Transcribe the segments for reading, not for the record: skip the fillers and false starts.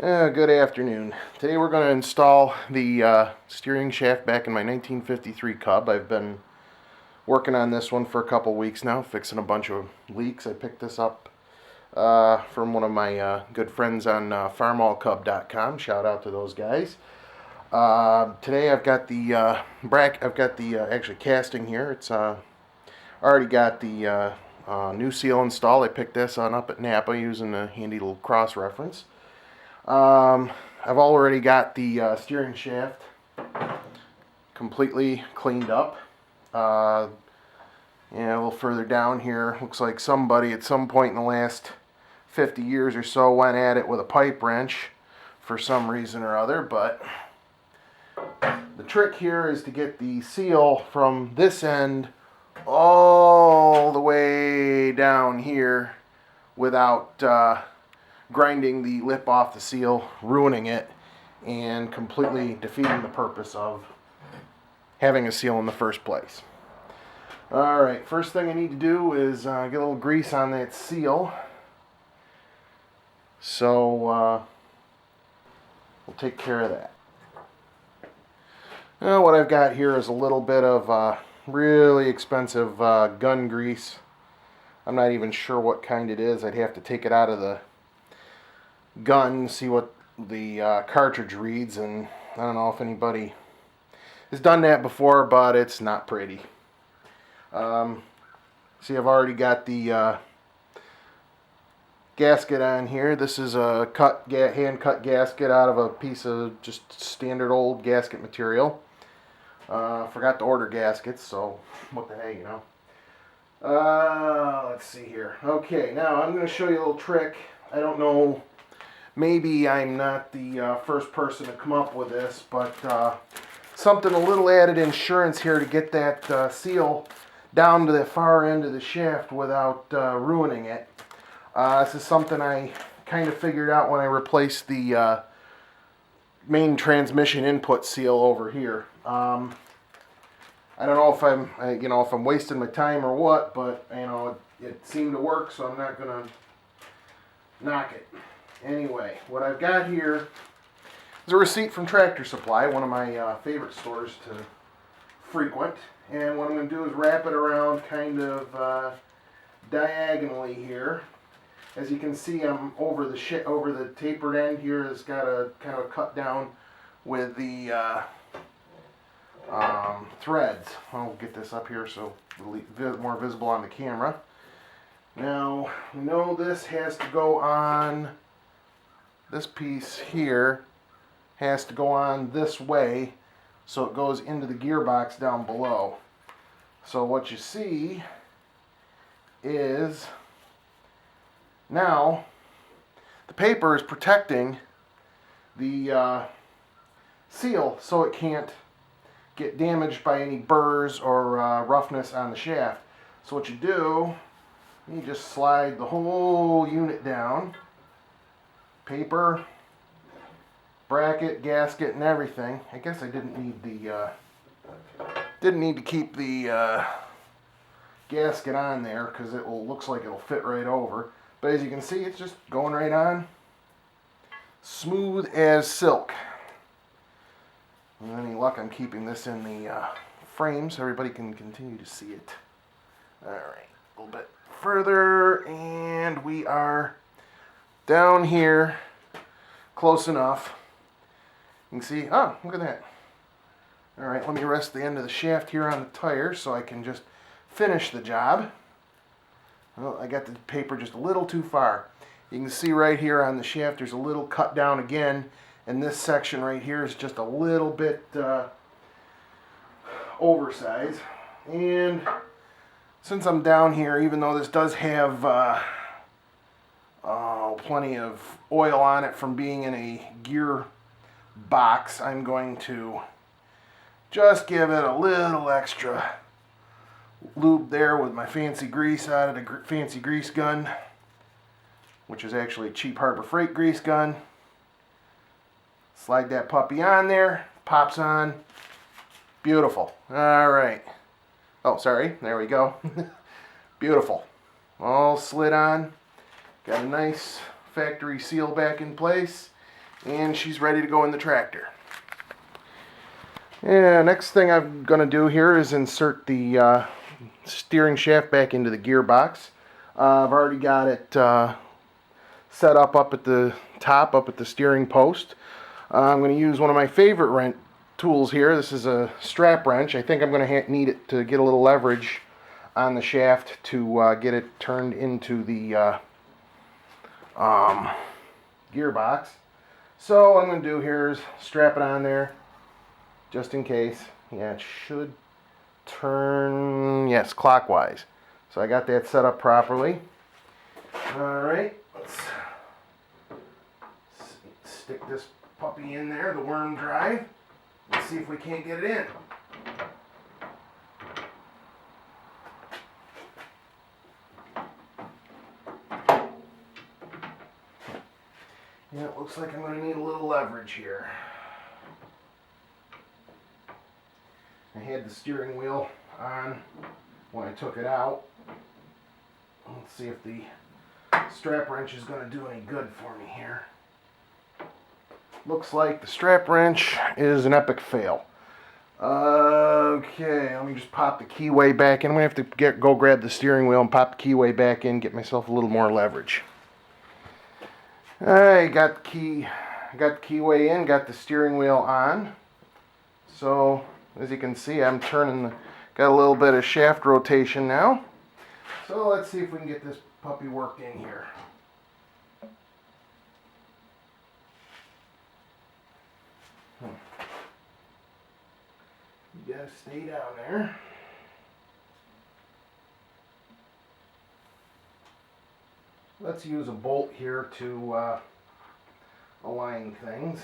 Good afternoon. Today we're going to install the steering shaft back in my 1953 Cub. I've been working on this one for a couple weeks now, fixing a bunch of leaks. I picked this up from one of my good friends on farmallcub.com. Shout out to those guys. Today I've got the actually casting here. It's already got the new seal installed. I picked this on up at Napa using a handy little cross reference. I've already got the steering shaft completely cleaned up. A little further down here, looks like somebody at some point in the last 50 years or so went at it with a pipe wrench for some reason or other, but the trick here is to get the seal from this end all the way down here without grinding the lip off the seal, ruining it, and completely defeating the purpose of having a seal in the first place. Alright, first thing I need to do is get a little grease on that seal. So we'll take care of that. Now, what I've got here is a little bit of really expensive gun grease. I'm not even sure what kind it is. I'd have to take it out of the gun, see what the cartridge reads, and I don't know if anybody has done that before, but it's not pretty. See, I've already got the gasket on here. This is a hand-cut gasket out of a piece of just standard old gasket material. Forgot to order gaskets, so what the heck, you know. Let's see here. Okay, now I'm going to show you a little trick. I don't know, maybe I'm not the first person to come up with this, but something, a little added insurance here to get that seal down to the far end of the shaft without ruining it. This is something I kind of figured out when I replaced the main transmission input seal over here. I don't know if I'm wasting my time or what, but it seemed to work, so I'm not gonna knock it. Anyway, what I've got here is a receipt from Tractor Supply, one of my favorite stores to frequent. And what I'm going to do is wrap it around kind of diagonally here. As you can see, I'm over the tapered end here. It's got a kind of a cut down with the threads. I'll get this up here so it'll be more visible on the camera. Now, we know this has to go on, this piece here has to go on this way, so it goes into the gearbox down below. So what you see is now the paper is protecting the seal so it can't get damaged by any burrs or roughness on the shaft. So what you do, you just slide the whole unit down, paper, bracket, gasket, and everything. I guess I didn't need to keep the gasket on there because it looks like it'll fit right over. But as you can see, it's just going right on, smooth as silk. With any luck, I'm keeping this in the frame so everybody can continue to see it. All right, a little bit further, and we are down here, close enough. You can see, oh, look at that. All right, let me rest the end of the shaft here on the tire so I can just finish the job. Well, I got the paper just a little too far. You can see right here on the shaft there's a little cut down again, and this section right here is just a little bit oversized. And since I'm down here, even though this does have plenty of oil on it from being in a gear box, I'm going to just give it a little extra lube there with my fancy grease out of the fancy grease gun, which is actually a cheap Harbor Freight grease gun. Slide that puppy on there, pops on, beautiful. All right. Oh, sorry, there we go. Beautiful. All slid on. Got a nice factory seal back in place. and she's ready to go in the tractor. Yeah, next thing I'm going to do here is insert the steering shaft back into the gearbox. I've already got it set up at the top, up at the steering post. I'm going to use one of my favorite wrench tools here. This is a strap wrench. I think I'm going to need it to get a little leverage on the shaft to get it turned into the gearbox. So what I'm going to do here is strap it on there just in case. Yeah, it should turn, yes, clockwise. So I got that set up properly. Alright, let's stick this puppy in there, the worm drive. Let's see if we can't get it in. Yeah, it looks like I'm going to need a little leverage here. I had the steering wheel on when I took it out. Let's see if the strap wrench is going to do any good for me here. Looks like the strap wrench is an epic fail. Okay, let me just pop the keyway back in. I'm going to have to go grab the steering wheel and pop the keyway back in, get myself a little more leverage. Alright, got the keyway in, got the steering wheel on. So, as you can see, I'm turning, got a little bit of shaft rotation now. So let's see if we can get this puppy worked in here. You gotta stay down there. Let's use a bolt here to align things.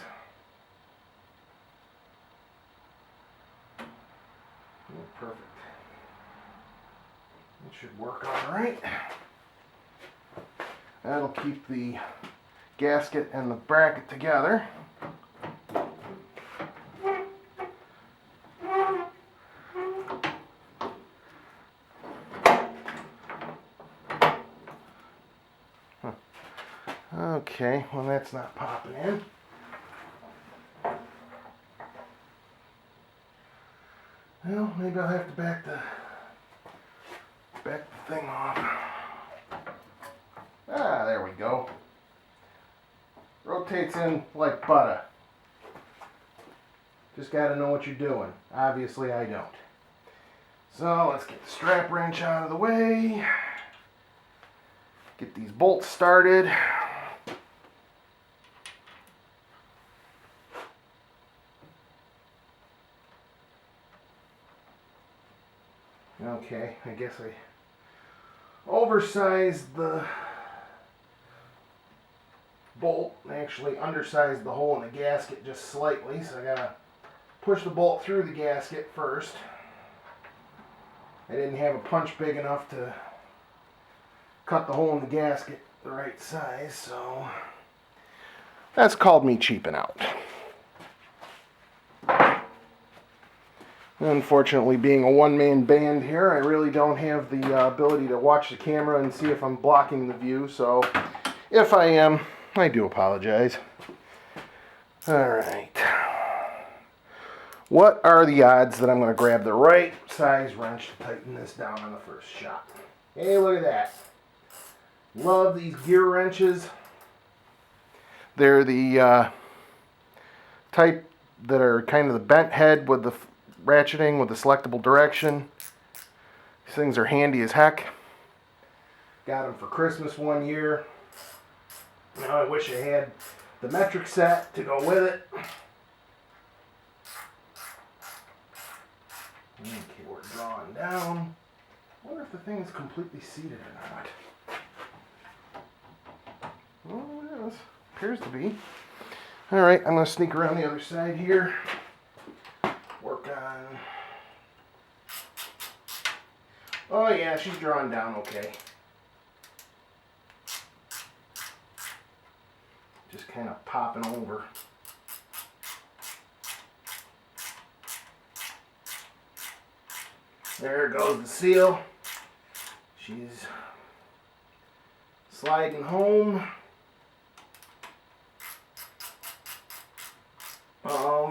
Yeah, perfect. It should work all right. That'll keep the gasket and the bracket together. Okay, well that's not popping in. Well, maybe I'll have to back the thing off. Ah, there we go. Rotates in like butter. Just gotta know what you're doing. Obviously I don't. So let's get the strap wrench out of the way. Get these bolts started. Okay, I guess I oversized the bolt and actually undersized the hole in the gasket just slightly, so I gotta push the bolt through the gasket first. I didn't have a punch big enough to cut the hole in the gasket the right size, so that's called me cheaping out. Unfortunately, being a one-man band here, I really don't have the ability to watch the camera and see if I'm blocking the view, so if I am, I do apologize. Alright. What are the odds that I'm going to grab the right size wrench to tighten this down on the first shot? Hey, look at that. Love these gear wrenches. They're the type that are kind of the bent head with the ratcheting with the selectable direction. These things are handy as heck. Got them for Christmas one year. Now I wish I had the metric set to go with it. Okay, we're drawing down. I wonder if the thing is completely seated or not. Oh, yes. Appears to be. Alright, I'm going to sneak around the other side here. Work on... Oh yeah, she's drawing down okay. Just kind of popping over. There goes the seal. She's sliding home.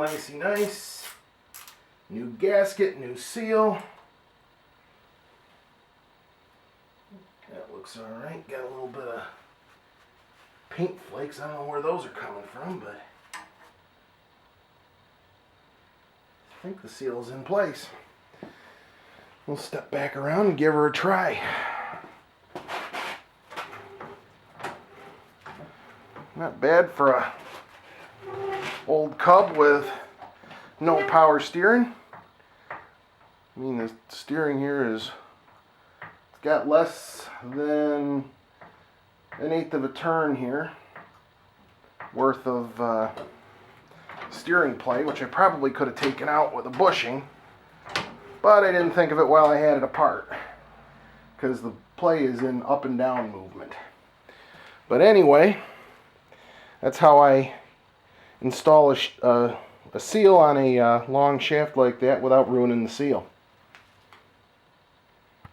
nicey nice. New gasket, new seal. That looks alright. Got a little bit of paint flakes. I don't know where those are coming from, but I think the seal's in place. We'll step back around and give her a try. Not bad for a old Cub with no power steering. I mean, the steering here is, it's got less than an eighth of a turn here worth of steering play, which I probably could have taken out with a bushing, but I didn't think of it while I had it apart because the play is in up and down movement. But anyway, that's how I install a seal on a long shaft like that without ruining the seal.